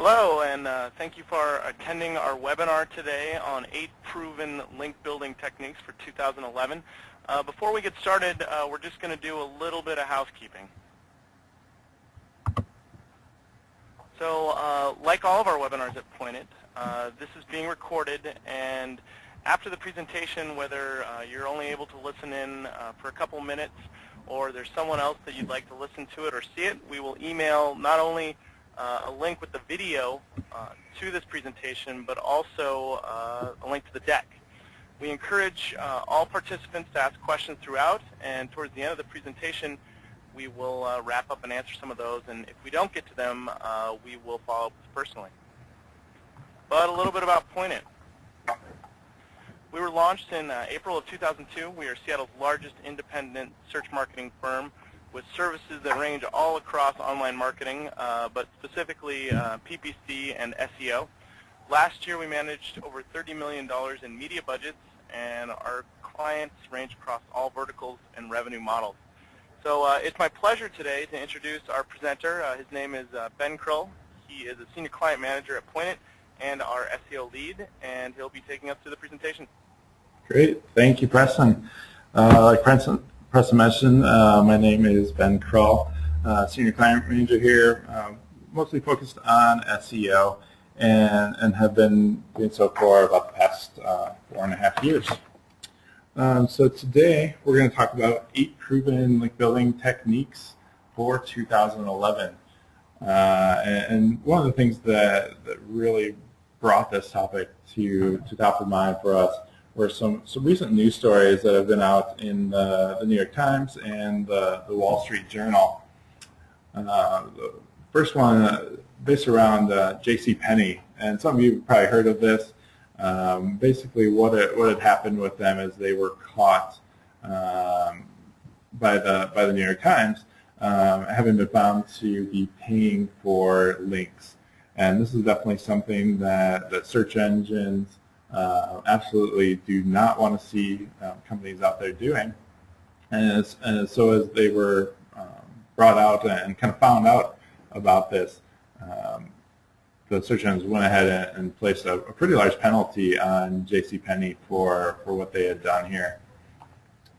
Hello, and thank you for attending our webinar today on 8 proven link building techniques for 2011. Before we get started, we're just going to do a little bit of housekeeping. So like all of our webinars at Pointed, this is being recorded, and after the presentation, whether you're only able to listen in for a couple minutes or there's someone else that you'd like to listen to it or see it, we will email not only a link with the video to this presentation, but also a link to the deck. We encourage all participants to ask questions throughout, and towards the end of the presentation, we will wrap up and answer some of those, and if we don't get to them, we will follow up personally. But a little bit about Pointed. We were launched in April of 2002. We are Seattle's largest independent search marketing firm with services that range all across online marketing, but specifically PPC and SEO. Last year we managed over $30 million in media budgets, and our clients range across all verticals and revenue models. So it's my pleasure today to introduce our presenter. His name is Ben Krull. He is a senior client manager at Pointed and our SEO lead, and he'll be taking us through the presentation. Great. Thank you, Preston. Like Preston mentioned, my name is Ben Krull, senior client manager here, mostly focused on SEO, and have been doing so for about the past 4.5 years. So today we're going to talk about 8 proven link building techniques for 2011. And one of the things that really brought this topic to top of mind for us were some recent news stories that have been out in the New York Times and the Wall Street Journal. The first one based around JCPenney, and some of you have probably heard of this. Basically what had happened with them is they were caught by the New York Times having been found to be paying for links. And this is definitely something that search engines absolutely do not want to see companies out there doing. And so as they were brought out and kind of found out about this, the search engines went ahead and placed a pretty large penalty on JCPenney for what they had done here.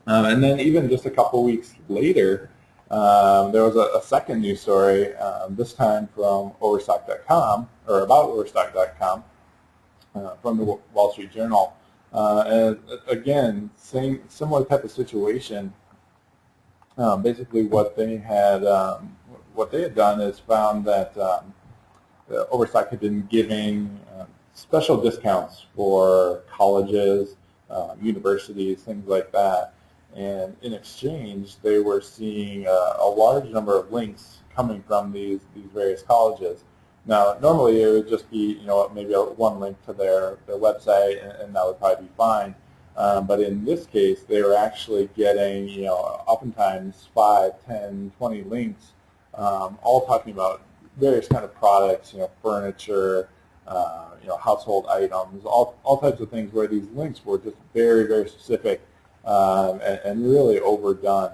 And then even just a couple weeks later, there was a second news story, this time from Overstock.com, or about Overstock.com, from the Wall Street Journal. And again, similar type of situation. Basically what they had done is found that Overstock had been giving special discounts for colleges, universities, things like that. And in exchange, they were seeing a large number of links coming from these various colleges. Now, normally it would just be, maybe one link to their website, and that would probably be fine. But in this case, they were actually getting, oftentimes 5, 10, 20 links, all talking about various kind of products, furniture, household items, all types of things where these links were just very, very specific and really overdone.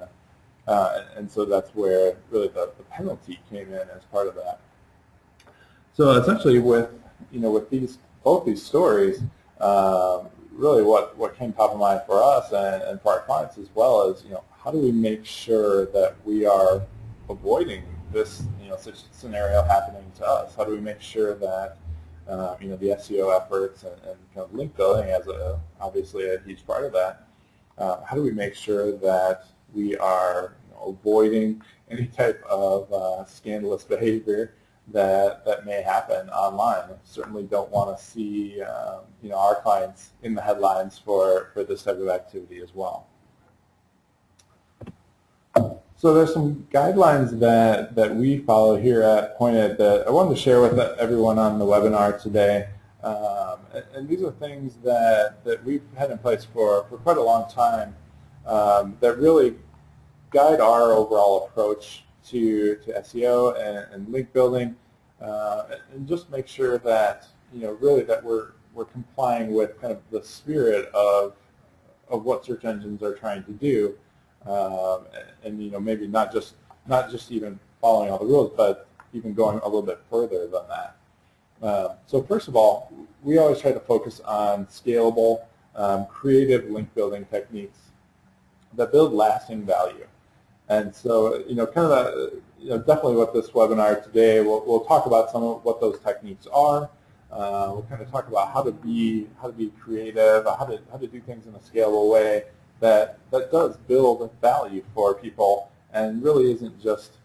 And so that's where really the penalty came in as part of that. So essentially, with both these stories, really what came top of mind for us and for our clients as well is how do we make sure that we are avoiding this such scenario happening to us? How do we make sure that the SEO efforts and kind of link building as obviously a huge part of that? How do we make sure that we are avoiding any type of scandalous behavior that may happen online? We certainly don't want to see our clients in the headlines for this type of activity as well. So there's some guidelines that we follow here at Pointed that I wanted to share with everyone on the webinar today. And these are things that we've had in place for quite a long time that really guide our overall approach to SEO and link building, and just make sure that really that we're complying with kind of the spirit of what search engines are trying to do, and maybe not just even following all the rules, but even going a little bit further than that. So first of all, we always try to focus on scalable, creative link building techniques that build lasting value. And so, kind of, definitely with this webinar today, we'll talk about some of what those techniques are. We'll kind of talk about how to be creative, how to do things in a scalable way that does build value for people and really isn't just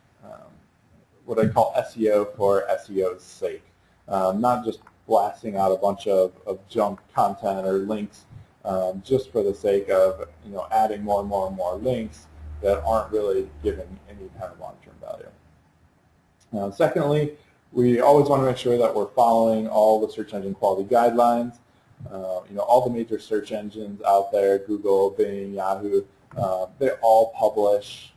what I call SEO for SEO's sake. Not just blasting out a bunch of junk content or links just for the sake of adding more and more and more links that aren't really giving any kind of long-term value. Secondly, we always want to make sure that we're following all the search engine quality guidelines. All the major search engines out there, Google, Bing, Yahoo, they all publish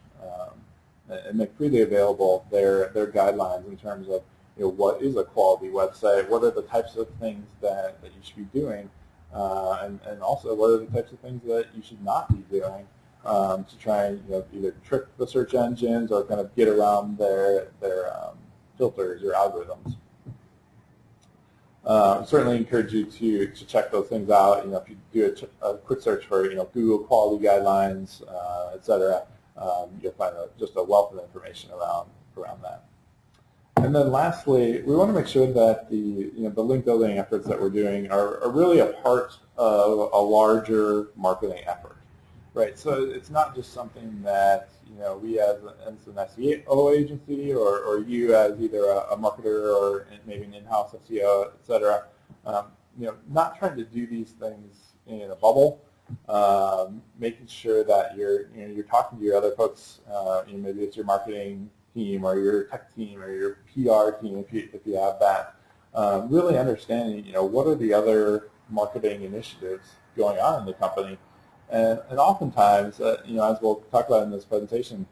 and make freely available their guidelines in terms of what is a quality website, what are the types of things that you should be doing, and also what are the types of things that you should not be doing to try and either trick the search engines or kind of get around their filters or algorithms. Certainly encourage you to check those things out. If you do a quick search for Google quality guidelines, etc., you'll find just a wealth of information around that. And then lastly, we want to make sure that the link building efforts that we're doing are really a part of a larger marketing effort, right? So it's not just something that we as an SEO agency or you as either a marketer or maybe an in-house SEO, et cetera, not trying to do these things in a bubble, making sure that you're talking to your other folks, maybe it's your marketing team or your tech team or your PR team if you have that, really understanding what are the other marketing initiatives going on in the company. And oftentimes, as we'll talk about in this presentation,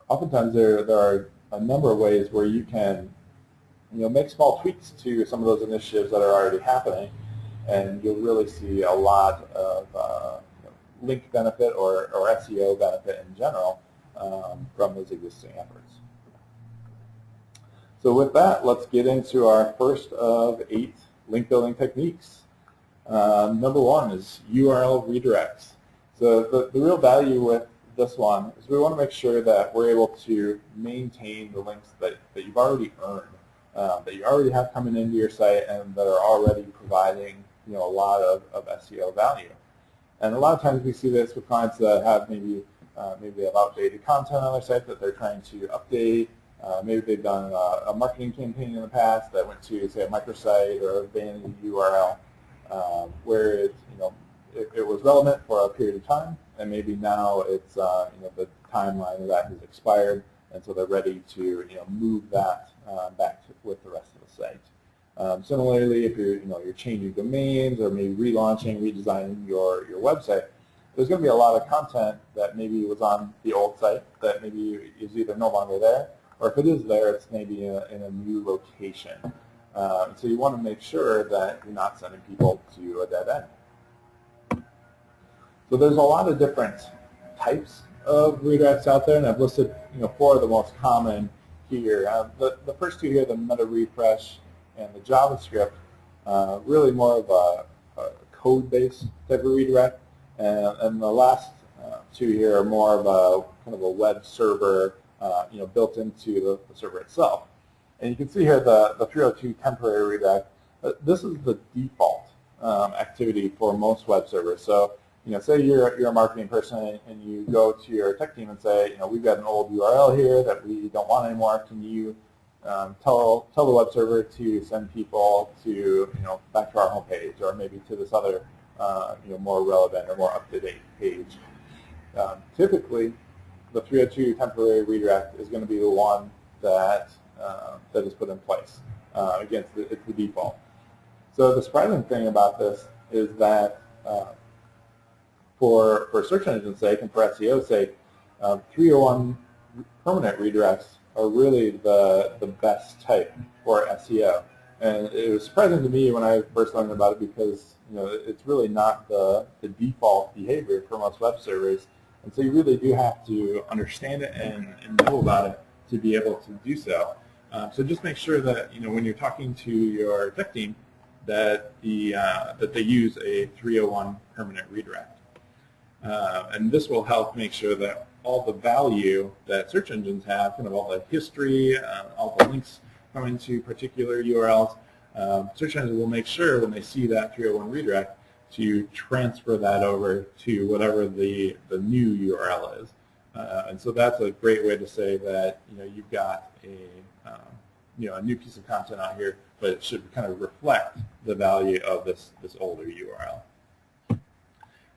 oftentimes there are a number of ways where you can make small tweaks to some of those initiatives that are already happening, and you'll really see a lot of link benefit or SEO benefit in general from those existing efforts. So with that, let's get into our first of 8 link building techniques. Number 1 is URL redirects. So the real value with this one is we want to make sure that we're able to maintain the links that you've already earned, that you already have coming into your site and that are already providing a lot of SEO value. And a lot of times we see this with clients that have maybe they have outdated content on their site that they're trying to update. Maybe they've done a marketing campaign in the past that went to, say, a microsite or a vanity URL where it was relevant for a period of time, and maybe now it's the timeline of that has expired, and so they're ready to move that back with the rest of the site. Similarly, if you're changing domains or maybe relaunching, redesigning your website, there's going to be a lot of content that maybe was on the old site that maybe is either no longer there, or if it is there, it's maybe in a new location. So you want to make sure that you're not sending people to a dead end. So there's a lot of different types of redirects out there, and I've listed 4 of the most common here. The first 2 here, the meta refresh and the JavaScript, really more of a code-based type of redirect, and the last 2 here are more of a kind of a web server, built into the server itself. And you can see here the 302 temporary redirect. This is the default activity for most web servers. So say you're a marketing person and you go to your tech team and say, we've got an old URL here that we don't want anymore. Can you tell the web server to send people to back to our homepage or maybe to this other more relevant or more up-to-date page? Typically, the 302 temporary redirect is going to be the one that is put in place. Again, it's the default. So the surprising thing about this is that for search engine's sake and for SEO's sake, 301 permanent redirects are really the best type for SEO. And it was surprising to me when I first learned about it because it's really not the default behavior for most web servers. And so you really do have to understand it and know about it to be able to do so. So just make sure that when you're talking to your tech team that that they use a 301 permanent redirect, and this will help make sure that all the value that search engines have, kind of all the history, all the links coming to particular URLs, search engines will make sure when they see that 301 redirect to transfer that over to whatever the new URL is. And so that's a great way to say that you've got a new piece of content out here, but it should kind of reflect the value of this older URL.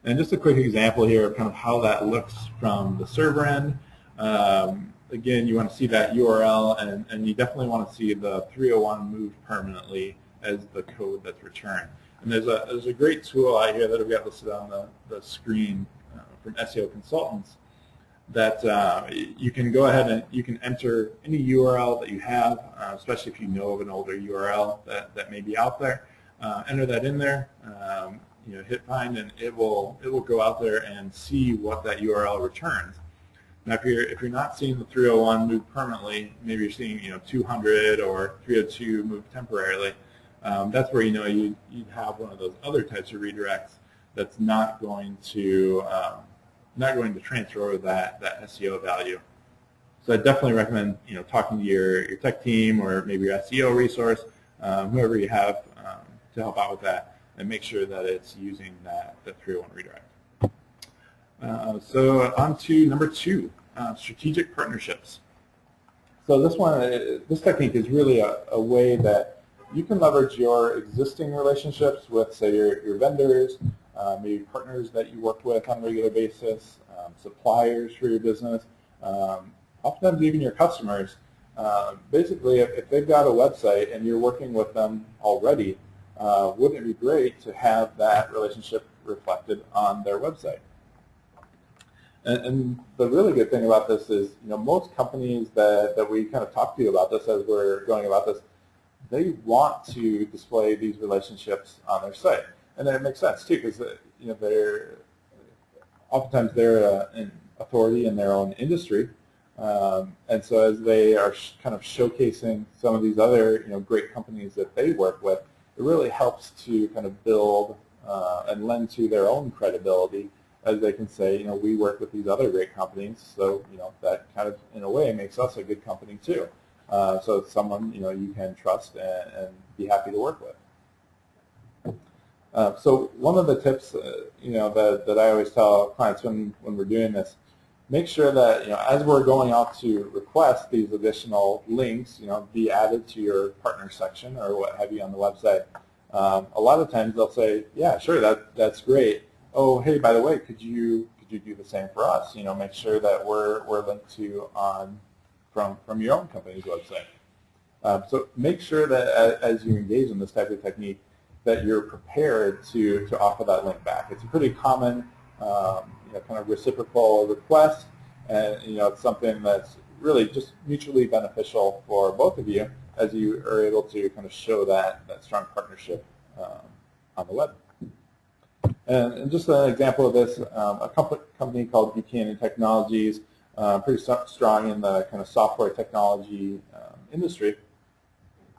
And just a quick example here of kind of how that looks from the server end. Again, you want to see that URL, and you definitely want to see the 301 moved permanently as the code that's returned. And there's a great tool out here that we've got listed on the screen from SEO Consultants that you can go ahead and you can enter any URL that you have, especially if you know of an older URL that may be out there. Enter that in there, hit find, and it will go out there and see what that URL returns. Now, if you're not seeing the 301 move permanently, maybe you're seeing 200 or 302 move temporarily. That's where you'd have one of those other types of redirects that's not going to transfer over that SEO value. So I definitely recommend talking to your tech team or maybe your SEO resource, whoever you have to help out with that, and make sure that it's using that 301 redirect. So on to number 2, strategic partnerships. So this technique is really a way that you can leverage your existing relationships with, say, your vendors, maybe partners that you work with on a regular basis, suppliers for your business, oftentimes even your customers. Basically, if they've got a website and you're working with them already, wouldn't it be great to have that relationship reflected on their website? And the really good thing about this is, most companies that we kind of talk to about this as we're going about this, they want to display these relationships on their site. And then it makes sense, too, because oftentimes they're an authority in their own industry. And so as they are kind of showcasing some of these other great companies that they work with, it really helps to kind of build and lend to their own credibility, as they can say, we work with these other great companies, so that kind of in a way makes us a good company too. So it's someone you can trust and be happy to work with. So one of the tips that I always tell clients when we're doing this, make sure that as we're going out to request these additional links, be added to your partner section or what have you on the website. A lot of times they'll say, yeah, sure, that's great. Oh, hey, by the way, could you do the same for us? Make sure that we're linked to from your own company's website. So make sure that as you engage in this type of technique, that you're prepared to offer that link back. It's a pretty common kind of reciprocal request, and it's something that's really just mutually beneficial for both of you as you are able to kind of show that strong partnership on the web. And just an example of this, a company called Buchanan Technologies, pretty strong in the kind of software technology industry.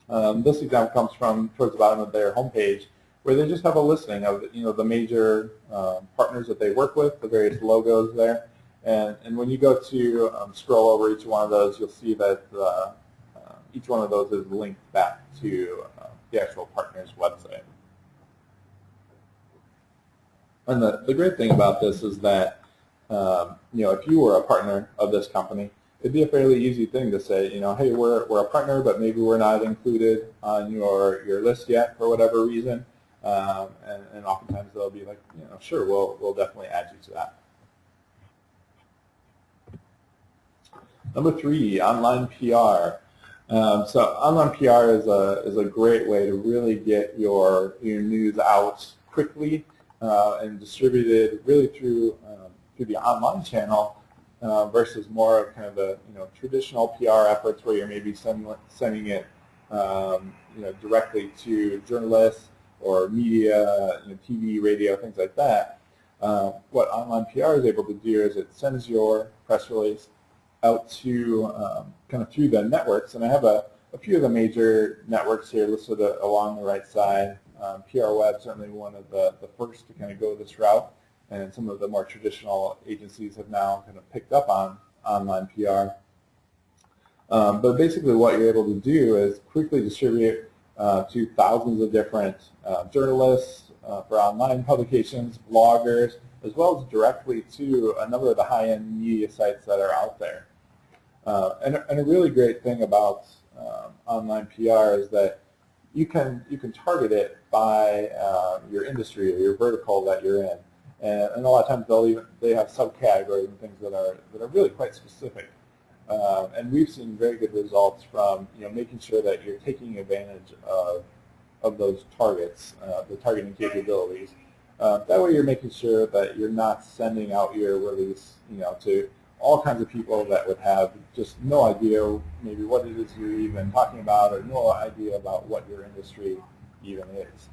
This example comes from towards the bottom of their homepage, where they just have a listing of the major partners that they work with, the various logos there. And when you go to scroll over each one of those, you'll see that each one of those is linked back to the actual partner's website. And the great thing about this is that if you were a partner of this company, it'd be a fairly easy thing to say, hey, we're a partner, but maybe we're not included on your list yet for whatever reason. And oftentimes they'll be like, sure, we'll definitely add you to that. Number 3, online PR. So online PR is a great way to really get your news out quickly and distributed really through the online channel versus more of kind of the traditional PR efforts where you're maybe sending it directly to journalists or media, TV, radio, things like that. What online PR is able to do is it sends your press release out to kind of through the networks, and I have a a few of the major networks here listed along the right side. PR Web, certainly one of the first to kind of go this route, and some of the more traditional agencies have now kind of picked up on online PR. But basically what you're able to do is quickly distribute to thousands of different journalists for online publications, bloggers, as well as directly to a number of the high-end media sites that are out there. And a really great thing about online PR is that you can target it by your industry or your vertical that you're in, and a lot of times they have subcategories and things that are really quite specific. And we've seen very good results from making sure that you're taking advantage of those targets, the targeting capabilities. That way you're making sure that you're not sending out your release to all kinds of people that would have just no idea maybe what it is you're even talking about, or no idea about what your industry even is.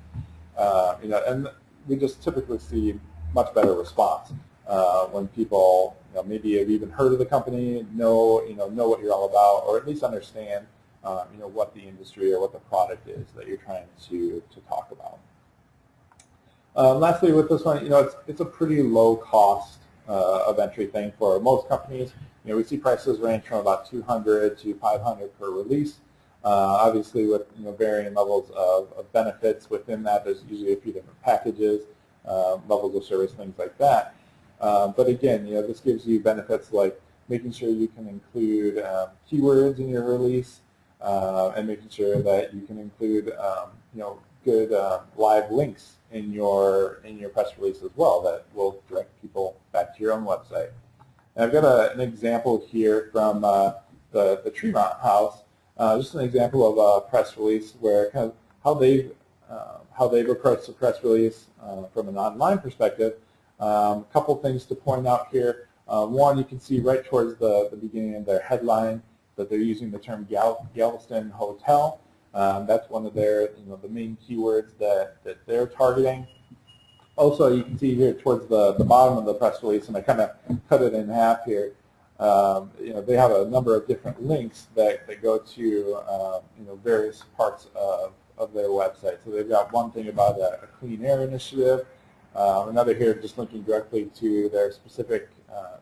And we just typically see much better response when people maybe have even heard of the company, know what you're all about, or at least understand what the industry or what the product is that you're trying to talk about. Lastly, with this one, it's a pretty low cost of entry thing for most companies. We see prices range from about $200 to $500 per release. Obviously, with varying levels of benefits within that, there's usually a few different packages, levels of service, things like that. But again, this gives you benefits like making sure you can include keywords in your release, and making sure that you can include good live links in your press release as well that will direct people back to your own website. And I've got an example here from the Tremont House, just an example of a press release where kind of how they've approached the press release from an online perspective. A couple things to point out here. One, you can see right towards the beginning of their headline that they're using the term Galveston Hotel. That's one of their, the main keywords that they're targeting. Also, you can see here towards the bottom of the press release, and I kind of cut it in half here. They have a number of different links that go to various parts of their website. So they've got one thing about a clean air initiative, another here just linking directly to their specific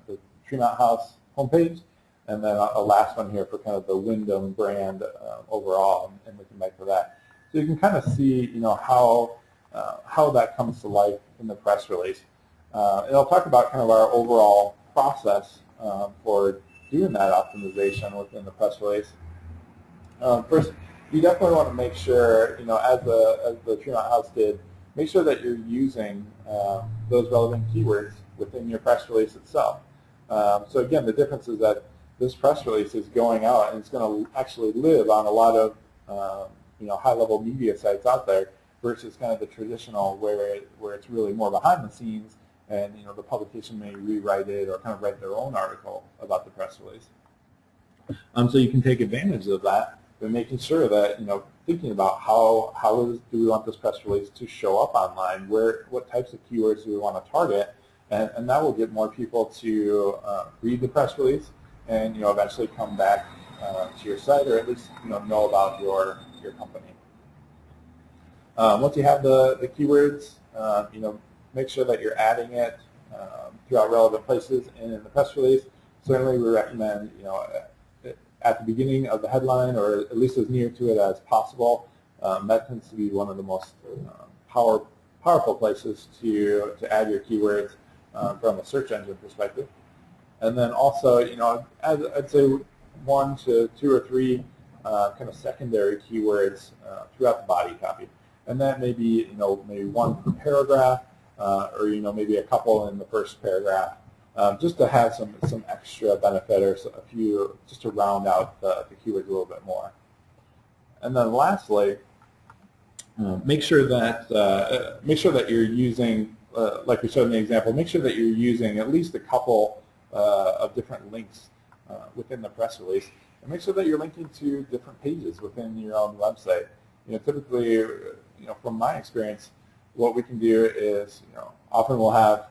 the Tremont House homepage, and then a last one here for kind of the Wyndham brand overall, and looking back for that. So you can kind of see how that comes to life in the press release. And I'll talk about kind of our overall process for doing that optimization within the press release. First, you definitely want to make sure, as the Tremont House did, make sure that you're using those relevant keywords within your press release itself. So again, the difference is that this press release is going out and it's going to actually live on a lot of high-level media sites out there, versus kind of the traditional where it's really more behind the scenes, and the publication may rewrite it or kind of write their own article about the press release. So you can take advantage of that by making sure that thinking about how do we want this press release to show up online, what types of keywords do we want to target, and that will get more people to read the press release and eventually come back to your site, or at least know about your company. Once you have the keywords, make sure that you're adding it throughout relevant places in the press release. Certainly, we recommend at the beginning of the headline, or at least as near to it as possible. That tends to be one of the most powerful places to add your keywords from a search engine perspective. And then also, I'd say 1 to 2 or 3 kind of secondary keywords throughout the body copy. And that may be, maybe 1 per paragraph, or maybe a couple in the first paragraph, just to have some extra benefit, or a few, just to round out the keywords a little bit more. And then lastly, make sure that you're using, like we showed in the example, make sure that you're using at least a couple of different links within the press release, and make sure that you're linking to different pages within your own website. Typically, from my experience, what we can do is, often we'll have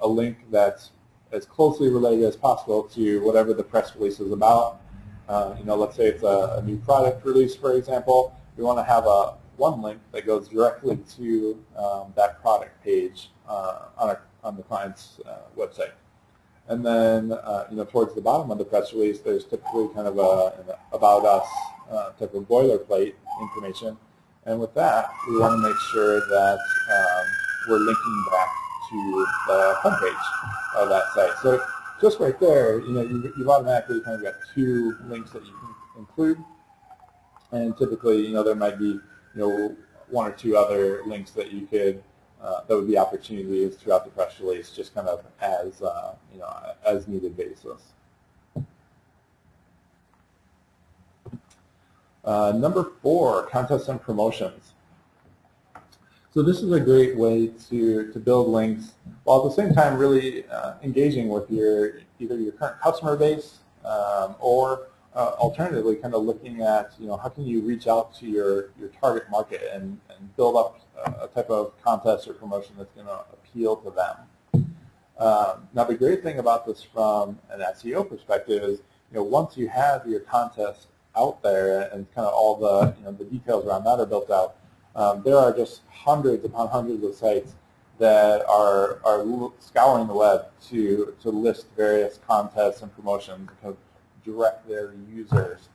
a link that's as closely related as possible to whatever the press release is about. Let's say it's a new product release, for example. We want to have one link that goes directly to that product page on the client's website. And then, towards the bottom of the press release, there's typically kind of an about us type of boilerplate information. And with that, we want to make sure that we're linking back to the homepage of that site. So just right there, you've automatically kind of got two links that you can include. And typically, there might be, one or two other links that you could that would be opportunities throughout the press release, just kind of as needed basis. Number 4, contests and promotions. So this is a great way to build links while at the same time really engaging with either your current customer base or alternatively kind of looking at how can you reach out to your target market and build up a type of contest or promotion that's going to appeal to them. Now the great thing about this from an SEO perspective is once you have your contest out there and kind of all the details around that are built out, there are just hundreds upon hundreds of sites that are scouring the web to list various contests and promotions to direct their users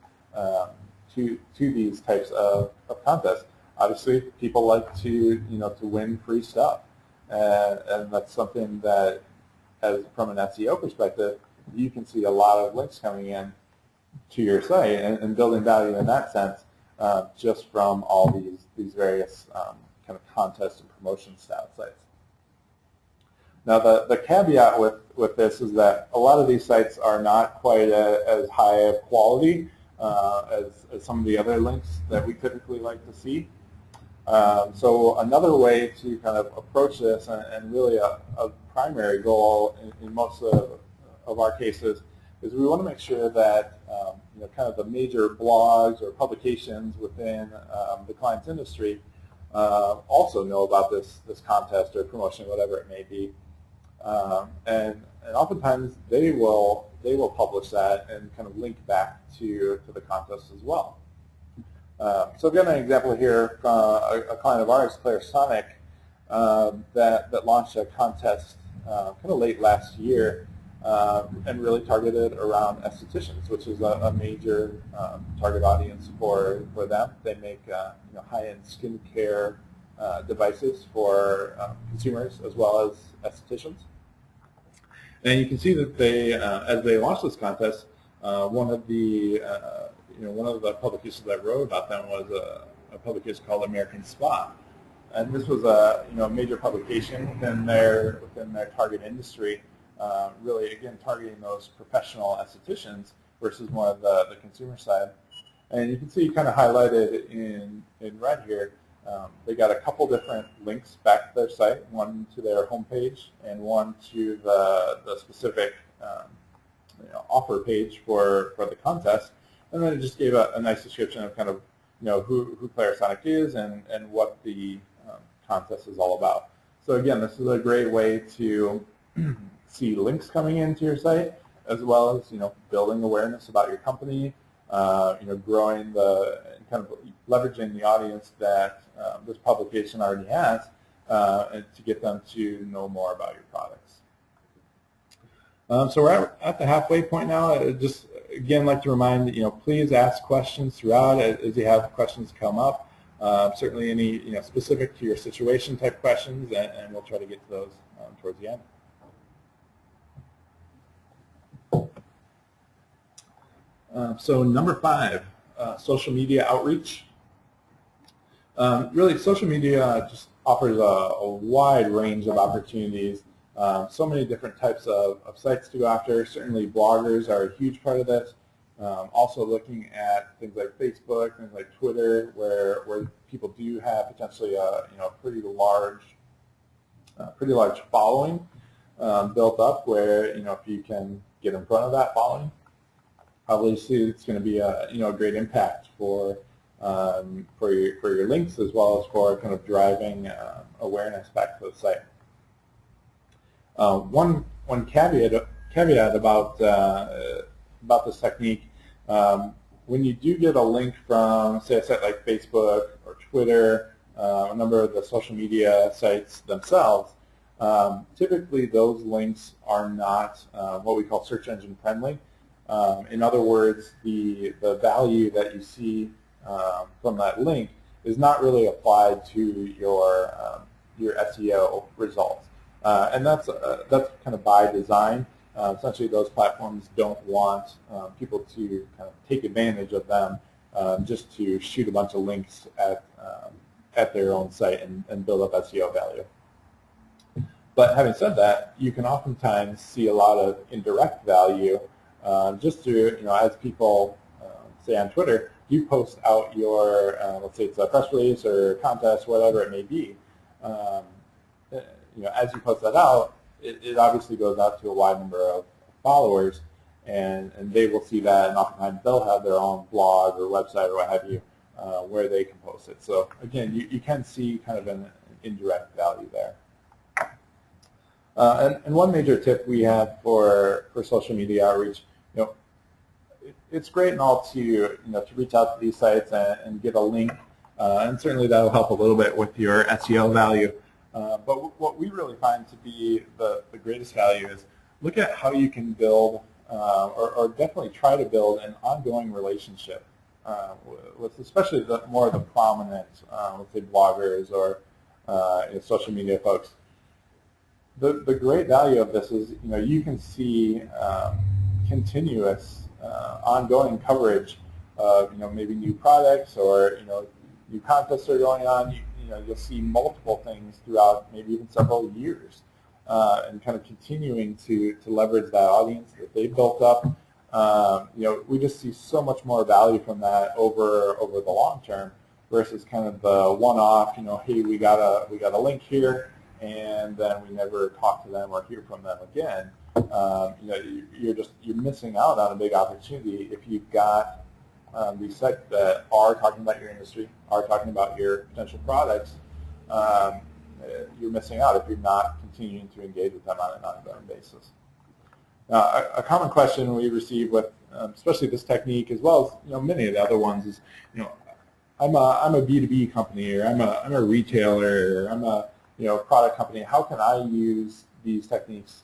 to these types of contests. Obviously, people like to win free stuff, and that's something that, from an SEO perspective, you can see a lot of links coming in to your site and building value in that sense, just from all these various kind of contest and promotion style sites. Now, the caveat with this is that a lot of these sites are not quite as high of quality as some of the other links that we typically like to see. So another way to kind of approach this, and really a primary goal in most of our cases, is we want to make sure that kind of the major blogs or publications within the client's industry also know about this contest or promotion, whatever it may be. And oftentimes they will publish that and kind of link back to the contest as well. So I've got an example here from a client of ours, Clarisonic, that launched a contest kind of late last year and really targeted around estheticians, which is a major target audience for them. They make high-end skincare devices for consumers as well as estheticians. And you can see that they, as they launched this contest, one of the publications that wrote about them was a publication called American Spa, and this was a major publication within their target industry, really again targeting those professional estheticians versus more of the consumer side. And you can see kind of highlighted in red here. They got a couple different links back to their site, one to their homepage and one to the specific offer page for the contest, and then it just gave a nice description of kind of who Clarisonic is and what the contest is all about. So again, this is a great way to see links coming into your site, as well as building awareness about your company, growing kind of leveraging the audience that this publication already has, and to get them to know more about your products. So we're at the halfway point now. Just again, like to remind please ask questions throughout as you have questions come up. Certainly any specific to your situation type questions, and we'll try to get to those towards the end. So number 5, social media outreach. Really, social media just offers a wide range of opportunities. So many different types of sites to go after. Certainly bloggers are a huge part of this. Also looking at things like Facebook, things like Twitter, where people do have potentially a pretty large following built up, where if you can get in front of that following, obviously it's going to be a great impact for your links, as well as for kind of driving awareness back to the site. One caveat about this technique When you do get a link from, say, a site like Facebook or Twitter, a number of the social media sites themselves, typically those links are not what we call search engine friendly. In other words, the value that you see from that link is not really applied to your SEO results, and that's kind of by design. Essentially, those platforms don't want people to kind of take advantage of them just to shoot a bunch of links at their own site and build up SEO value. But having said that, you can oftentimes see a lot of indirect value just through, as people say on Twitter, you post out your, let's say it's a press release or contest, whatever it may be. As you post that out, it obviously goes out to a wide number of followers, and they will see that, and oftentimes they'll have their own blog or website or what have you where they can post it. So again, you can see kind of an indirect value there. And one major tip we have for social media outreach, it's great and all to reach out to these sites and get a link, and certainly that will help a little bit with your SEO value. But what we really find to be the greatest value is look at how you can build, or definitely try to build, an ongoing relationship with especially more of the prominent, let's say, bloggers or social media folks. The great value of this is, you can see continuous, ongoing coverage of, maybe new products or, new contests are going on. You'll see multiple things throughout maybe even several years, and kind of continuing to leverage that audience that they've built up. We just see so much more value from that over the long term versus kind of the one-off. Hey, we got a link here, and then we never talk to them or hear from them again. You're missing out on a big opportunity if you've got these sites that are talking about your industry, are talking about your potential products. You're missing out if you're not continuing to engage with them on an ongoing basis. Now, a common question we receive with, especially this technique, as well as many of the other ones, is I'm a B2B company, or I'm a retailer, or I'm a product company. How can I use these techniques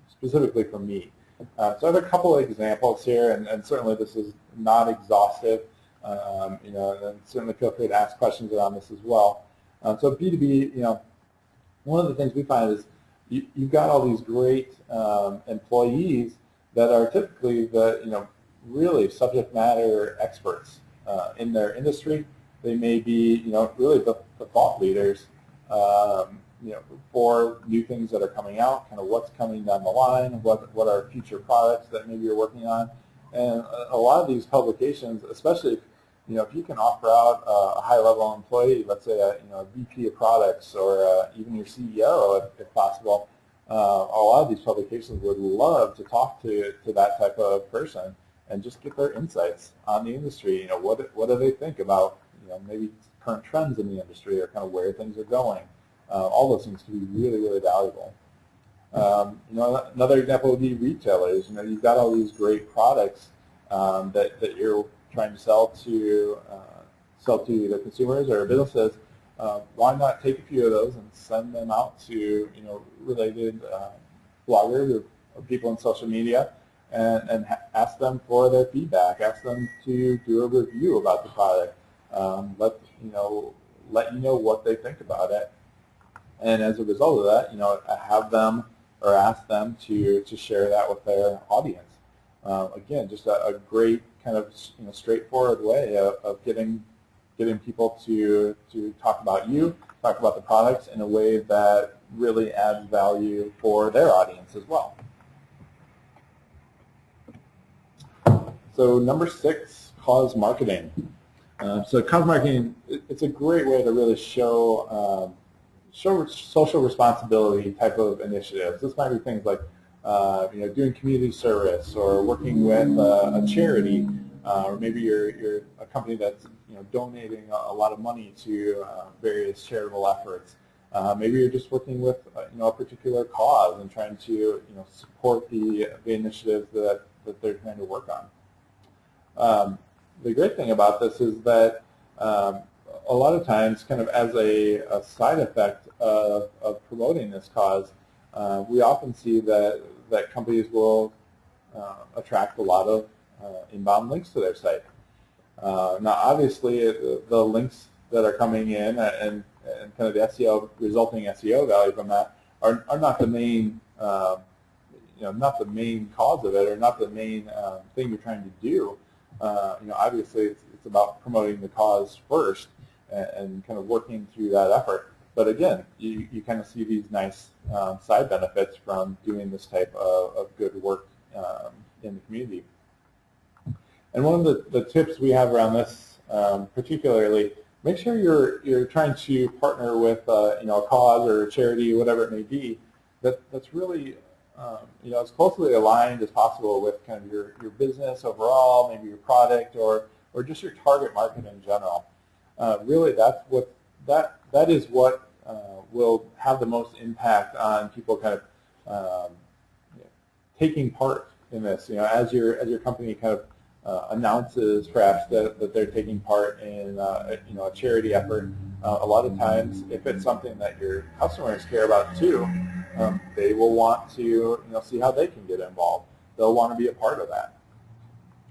specifically for me? So I have a couple of examples here, and certainly this is not exhaustive. And certainly feel free to ask questions around this as well. So B2B, one of the things we find is you've got all these great employees that are typically the really subject matter experts in their industry. They may be really the thought leaders for new things that are coming out, kind of what's coming down the line, what are future products that maybe you're working on. And a lot of these publications, especially if you can offer out a high-level employee, let's say a VP of products or even your CEO, if possible, a lot of these publications would love to talk to that type of person and just get their insights on the industry. What do they think about maybe current trends in the industry, or kind of where things are going. All those things can be really, really valuable. Another example would be retailers. You've got all these great products that you're trying to sell to either consumers or businesses. Why not take a few of those and send them out to related bloggers or people in social media, and ask them for their feedback. Ask them to do a review about the product. Let you know what they think about it. And as a result of that, have them or ask them to share that with their audience. Again, just a great kind of straightforward way of getting people to talk about you, talk about the products in a way that really adds value for their audience as well. So number 6, cause marketing. So cause marketing, it's a great way to really show social responsibility type of initiatives. This might be things like doing community service, or working with a charity, or maybe you're a company that's donating a lot of money to various charitable efforts. Maybe you're just working with a particular cause and trying to support the initiatives that they're trying to work on. The great thing about this is that a lot of times, kind of as a side effect of promoting this cause, we often see that companies will attract a lot of inbound links to their site. Now, obviously, the links that are coming in and kind of the SEO, resulting SEO value from that are not the main, not the main cause of it, or not the main thing you're trying to do. Obviously, it's about promoting the cause first and kind of working through that effort. But again, you kind of see these nice side benefits from doing this type of good work in the community. And one of the tips we have around this, particularly, make sure you're trying to partner with a cause or a charity, whatever it may be, that's really as closely aligned as possible with kind of your business overall, maybe your product, or just your target market in general. Really, that is what will have the most impact on people kind of taking part in this. As your company kind of announces perhaps that they're taking part in a charity effort, a lot of times, if it's something that your customers care about too, they will want to see how they can get involved. They'll want to be a part of that.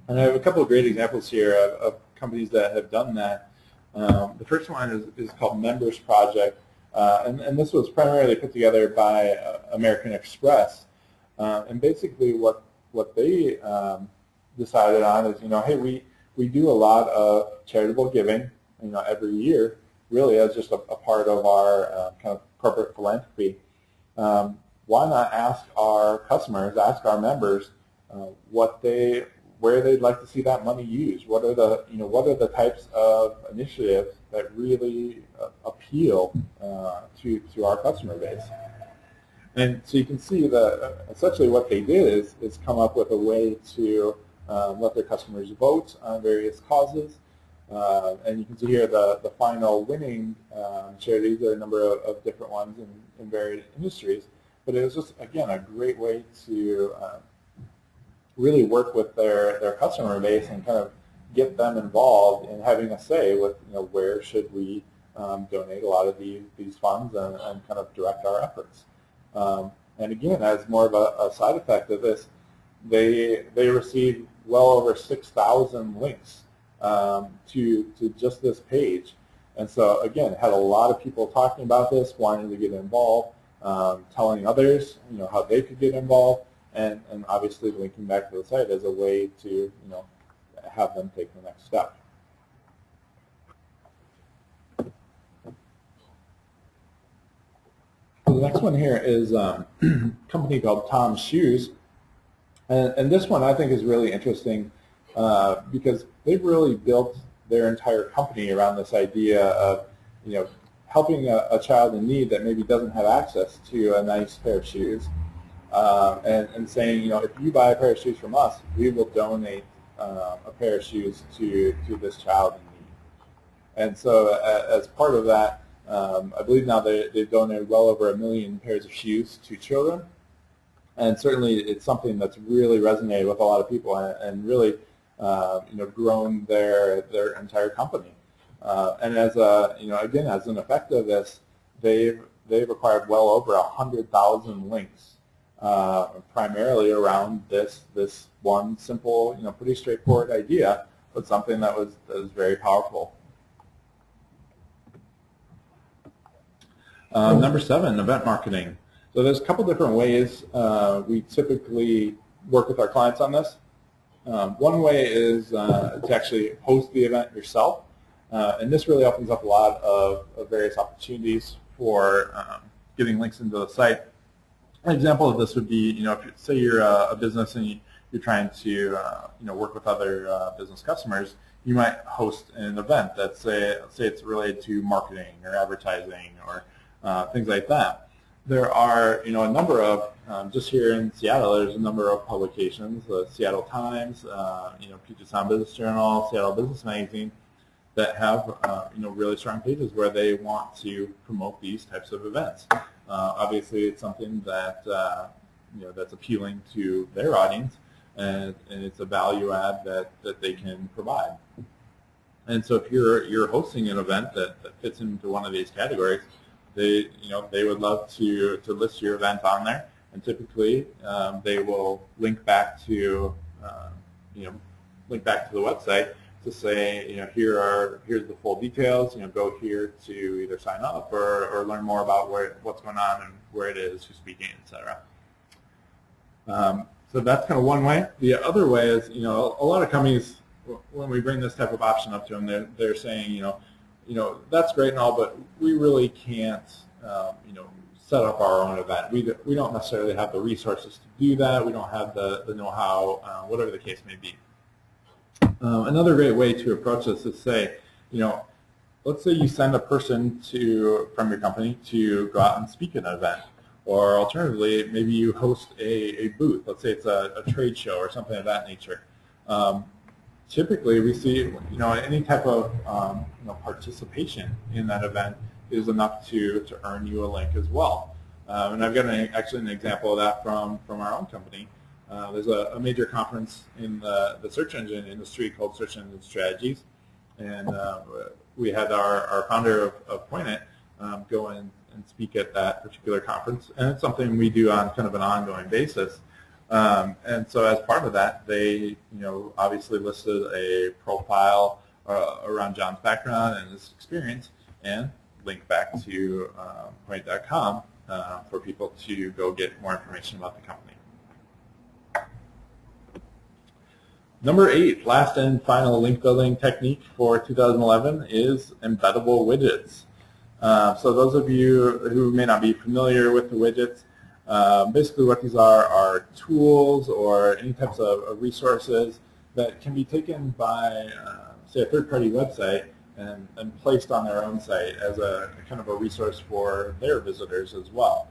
And I have a couple of great examples here of companies that have done that. The first one is called Members Project, and this was primarily put together by American Express. And basically what they decided on is, hey, we do a lot of charitable giving, every year, really as just a part of our kind of corporate philanthropy. Why not ask our customers, ask our members, where they'd like to see that money used? What are the types of initiatives that really appeal to our customer base? And so you can see that essentially what they did is come up with a way to let their customers vote on various causes. And you can see here the final winning charities. There are a number of different ones in various industries. But it was just, again, a great way to really work with their customer base and kind of get them involved in having a say with, where should we donate a lot of these funds and kind of direct our efforts. And again, as more of a side effect of this, they received well over 6,000 links to just this page. And so, again, had a lot of people talking about this, wanting to get involved, telling others, how they could get involved, and obviously linking back to the site as a way to, have them take the next step. So the next one here is a company called Tom's Shoes. And this one I think is really interesting because they've really built their entire company around this idea of, helping a child in need that maybe doesn't have access to a nice pair of shoes, and saying, if you buy a pair of shoes from us, we will donate a pair of shoes to this child in need. And so as part of that, I believe now they've donated well over 1 million pairs of shoes to children. And certainly it's something that's really resonated with a lot of people and really grown their entire company. And as again, as an effect of this, they've acquired well over 100,000 links, primarily around this one simple, pretty straightforward idea, but something that was very powerful. Number 7, event marketing. So there's a couple different ways we typically work with our clients on this. One way is to actually host the event yourself, and this really opens up a lot of various opportunities for getting links into the site. An example of this would be, say you're a business and you're trying to work with other business customers, you might host an event that say it's related to marketing or advertising or things like that. There are, a number of, just here in Seattle, there's a number of publications, the Seattle Times, Puget Sound Business Journal, Seattle Business Magazine, that have, really strong pages where they want to promote these types of events. Obviously, it's something that, that's appealing to their audience, and it's a value add that they can provide. And so if you're hosting an event that fits into one of these categories, they would love to list your event on there, and typically they will link back to the website to say, here's the full details. Go here to either sign up or learn more about what's going on and where it is, who's speaking, etc. So that's kind of one way. The other way is, a lot of companies, when we bring this type of option up to them, they're saying, that's great and all, but we really can't, set up our own event. We don't necessarily have the resources to do that. We don't have the know-how, whatever the case may be. Another great way to approach this is say, let's say you send a person from your company to go out and speak at an event. Or alternatively, maybe you host a booth. Let's say it's a trade show or something of that nature. Typically, we see any type of participation in that event is enough to earn you a link as well. And I've got actually an example of that from our own company. There's a major conference in the search engine industry called Search Engine Strategies, and we had our founder of PointIt go in and speak at that particular conference, and it's something we do on kind of an ongoing basis. And so as part of that, they obviously listed a profile around John's background and his experience, and link back to point.com for people to go get more information about the company. Number 8, last and final link building technique for 2011 is embeddable widgets. So those of you who may not be familiar with the widgets, basically what these are tools or any types of resources that can be taken by, say, a third-party website and placed on their own site as a kind of a resource for their visitors as well.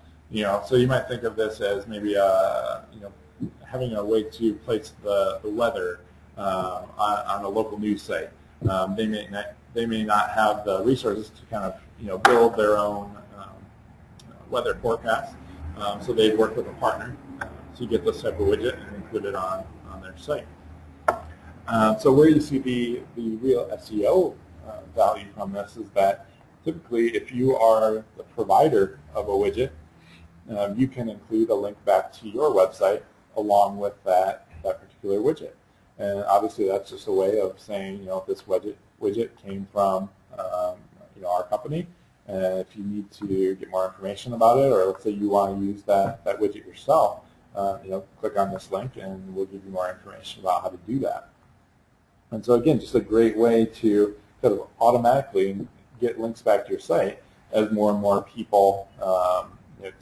So you might think of this as maybe having a way to place the weather on a local news site. They may not have the resources to kind of build their own weather forecast, so they work with a partner to get this type of widget and include it on their site. So where you see the real SEO value from this is that typically if you are the provider of a widget, you can include a link back to your website along with that particular widget. And obviously that's just a way of saying, this widget came from our company, and if you need to get more information about it, or let's say you want to use that widget yourself, click on this link and we'll give you more information about how to do that. And so again, just a great way to kind of automatically get links back to your site as more and more people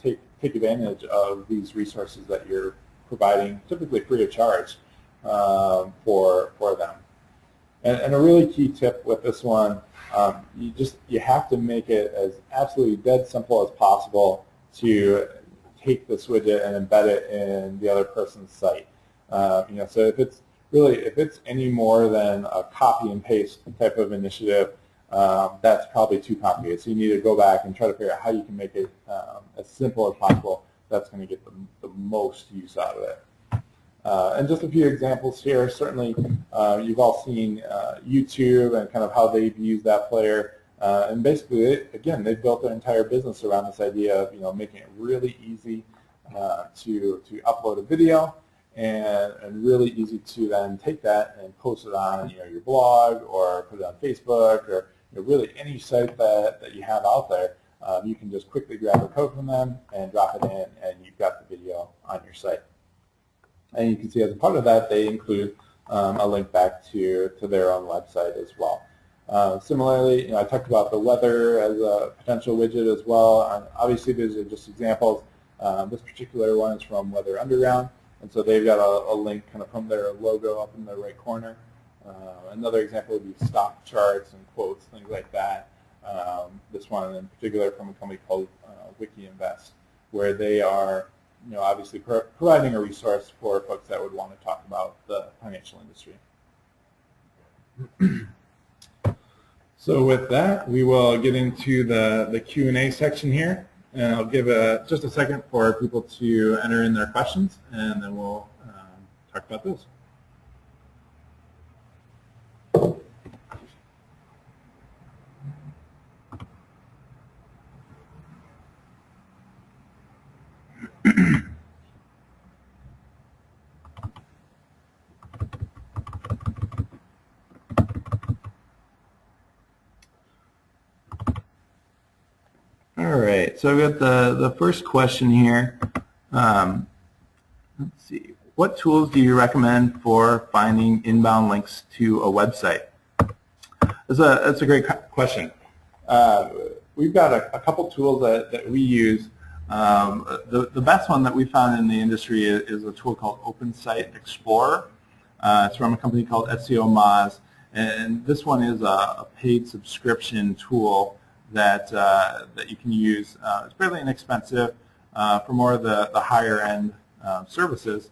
take advantage of these resources that you're providing, typically free of charge, for them. And a really key tip with this one, you have to make it as absolutely dead simple as possible to take this widget and embed it in the other person's site. So if it's any more than a copy and paste type of initiative, that's probably too complicated. So you need to go back and try to figure out how you can make it as simple as possible. That's going to get the most use out of it. And just a few examples here. Certainly, you've all seen YouTube and kind of how they've used that player. And basically, they've built their entire business around this idea of making it really easy to upload a video, and really easy to then take that and post it on your blog or put it on Facebook or really any site that you have out there. You can just quickly grab a code from them and drop it in, and you've got the video on your site. And you can see as a part of that, they include a link back to their own website as well. Similarly, I talked about the weather as a potential widget as well. And obviously, these are just examples. This particular one is from Weather Underground, and so they've got a link kind of from their logo up in the right corner. Another example would be stock charts and quotes, things like that. This one in particular from a company called WikiInvest, where they are obviously providing a resource for folks that would want to talk about the financial industry. So with that, we will get into the Q&A section here, and I'll give just a second for people to enter in their questions, and then we'll talk about this. All right, so I've got the first question here. Let's see. What tools do you recommend for finding inbound links to a website? That's a great question. We've got a couple tools that we use. The best one that we found in the industry is a tool called Open Site Explorer. It's from a company called SEO Moz, and this one is a paid subscription tool that you can use. It's fairly inexpensive for more of the higher end services.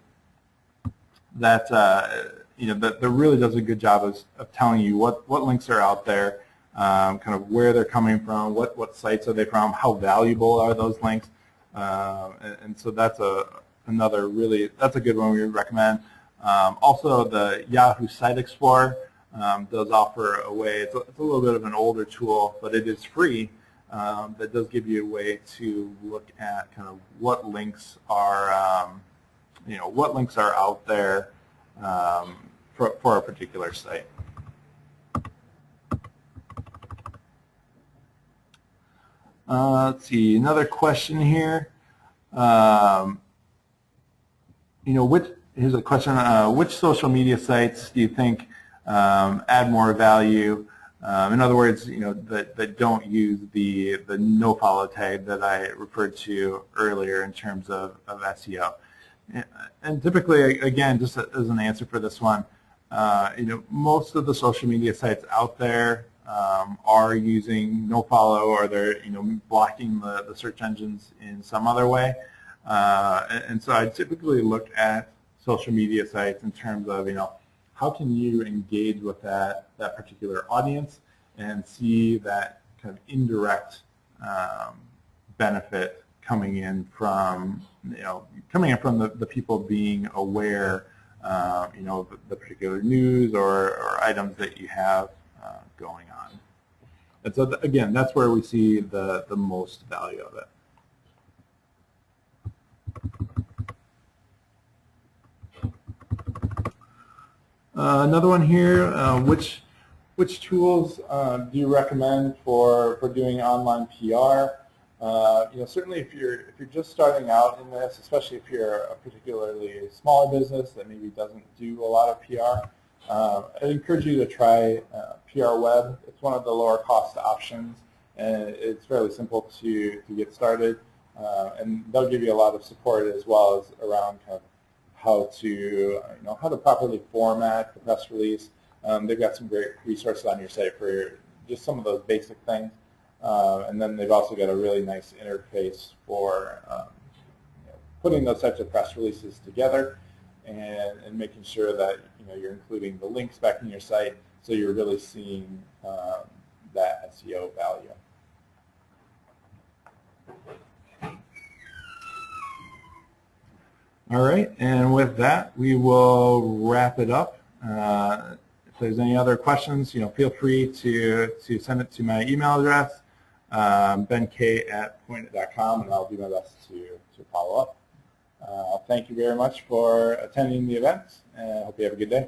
That that really does a good job of telling you what links are out there, kind of where they're coming from, what sites are they from, how valuable are those links, and so that's another that's a good one we would recommend. Also, the Yahoo Site Explorer does offer a way. It's a little bit of an older tool, but it is free. That does give you a way to look at kind of what links are what links are out there for a particular site. Let's see, another question here. Here's a question. Which social media sites do you think add more value? In other words, that don't use the no follow tag that I referred to earlier in terms of SEO. And typically, again, just as an answer for this one, most of the social media sites out there are using no follow, or they're blocking the search engines in some other way. And so I typically look at social media sites in terms of how can you engage with that particular audience and see that kind of indirect benefit coming in from the people being aware of the particular news or items that you have going on. And so again, that's where we see the most value of it. Another one here, which tools do you recommend for doing online PR? Certainly if you're just starting out in this, especially if you're a particularly smaller business that maybe doesn't do a lot of PR, I'd encourage you to try PR Web. It's one of the lower cost options, and it's fairly simple to get started, and they'll give you a lot of support as well as around kind of how to properly format the press release. They've got some great resources on your site for just some of those basic things. And then they've also got a really nice interface for putting those types of press releases together and making sure that you're including the links back in your site, so you're really seeing that SEO value. All right, and with that, we will wrap it up. If there's any other questions, feel free to send it to my email address, benk@pointit.com, and I'll do my best to follow up. Thank you very much for attending the event, and I hope you have a good day.